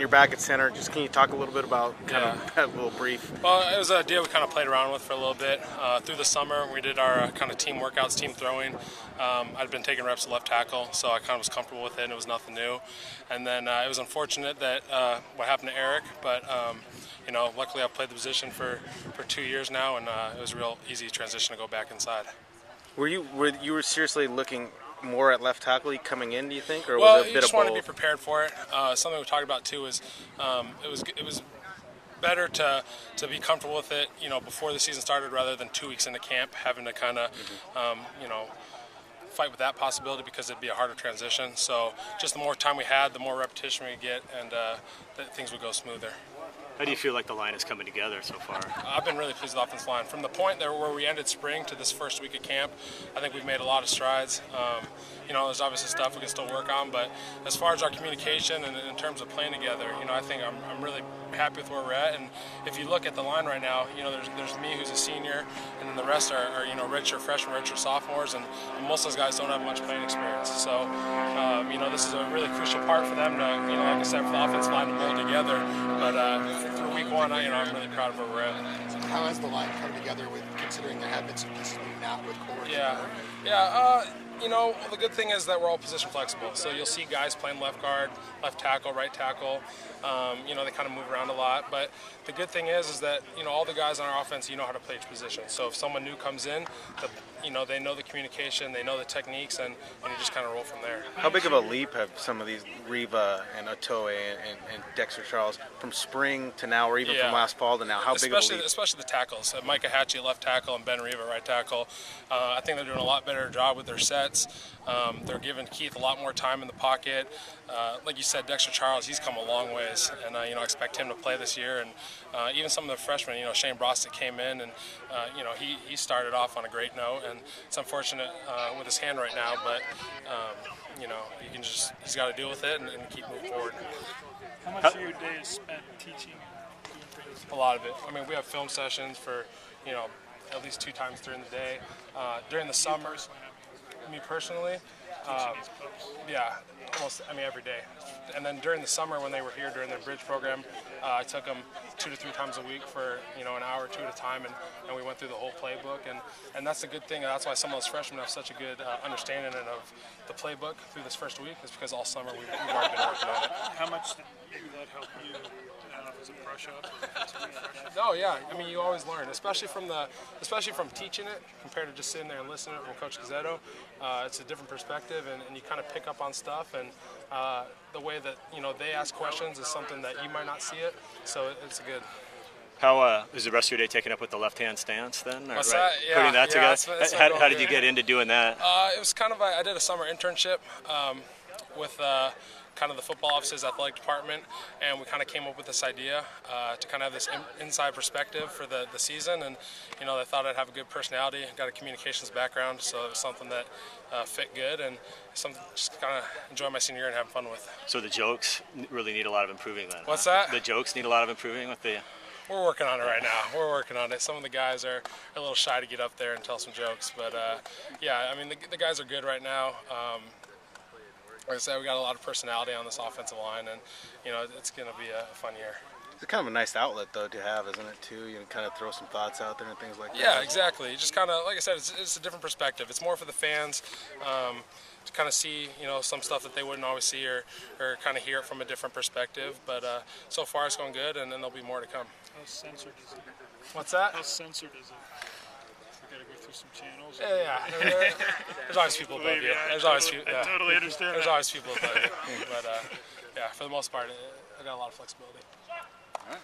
you're back at center. Just can you talk a little bit about kind of that little brief? Well, it was an idea we kind of played around with for a little bit. Through the summer, we did our kind of team workouts, team throwing. I'd been taking reps at left tackle, so I kind of was comfortable with it, and it was nothing new. And then it was unfortunate that what happened to Eric, but luckily I've played the position for 2 years now, and it was a real easy transition to go back inside. Were you seriously looking more at left tackle coming in, do you think, or well, was it a bit of both? Well, you just want to be prepared for it. Something we talked about too is it was better to be comfortable with it, before the season started rather than 2 weeks into camp having to kind of, fight with that possibility because it'd be a harder transition. So just the more time we had, the more repetition we get, and things would go smoother. How do you feel like the line is coming together so far? I've been really pleased with the offensive line. From the point there where we ended spring to this first week of camp, I think we've made a lot of strides. There's obviously stuff we can still work on, but as far as our communication and in terms of playing together, I think I'm really happy with where we're at. And if you look at the line right now, there's me who's a senior, and then the rest are redshirt freshmen, redshirt sophomores, and most of those guys don't have much playing experience. So, this is a really crucial part for them to, like I said, for the offensive line to mold together. But through week one, I'm really proud of where we're at. How has the line come together with considering there have been some pieces moving out with Corey? The good thing is that we're all position flexible. So you'll see guys playing left guard, left tackle, right tackle. They kind of move around a lot. But the good thing is that, all the guys on our offense, how to play each position. So if someone new comes in, they know the communication, they know the techniques, and you just kind of roll from there. How big of a leap have some of these Riva and Otoe and Dexter Charles from spring to now, or even from last fall to now? How big of a leap? Especially the tackles. Micah Hatchie at left tackle and Ben Riva right tackle. I think they're doing a lot better job with their sets. They're giving Keith a lot more time in the pocket. Like you said, Dexter Charles, he's come a long ways, and I expect him to play this year. And even some of the freshmen, Shane Brostek came in, and he started off on a great note. And it's unfortunate with his hand right now, but he's got to deal with it and keep moving forward. How much of your day is spent teaching? A lot of it. We have film sessions for at least 2 times during the day. During the summer, me personally, almost every day. And then during the summer when they were here during their bridge program, I took them 2 to 3 times a week for an hour or 2 at a time, and we went through the whole playbook. And that's a good thing. That's why some of those freshmen have such a good understanding of the playbook through this first week, is because all summer we've already been working on it. How much did that help you? Was it brush up? Oh yeah, you always learn, especially from teaching it compared to just sitting there and listening to it from Coach Gazzetto. It's a different perspective, and you kind of pick up on stuff, and the way that they ask questions is something that you might not see it. So it's good. How is the rest of your day taken up with the left-hand stance then? What's that? Yeah, putting that together. That's how did you get into doing that? It was kind of I did a summer internship with kind of the football office's athletic department, and we kind of came up with this idea to kind of have this inside perspective for the season. And they thought I'd have a good personality, got a communications background, so it was something that fit good, and something just kind of enjoy my senior year and have fun with. So the jokes really need a lot of improving then? What's that? The jokes need a lot of improving with the... We're working on it right now. We're working on it. Some of the guys are a little shy to get up there and tell some jokes, but the guys are good right now. Like I said, we got a lot of personality on this offensive line, and it's going to be a fun year. It's kind of a nice outlet, though, to have, isn't it, too? You can kind of throw some thoughts out there and things like that. Yeah, exactly. Just kind of, like I said, it's a different perspective. It's more for the fans to kind of see, some stuff that they wouldn't always see, or kind of hear it from a different perspective. But so far, it's going good, and then there'll be more to come. How censored is it? What's that? How censored is it? We got to go through some channels. Yeah. There's always people above you. There's always people. I totally understand. There's always people above you. But for the most part, I got a lot of flexibility.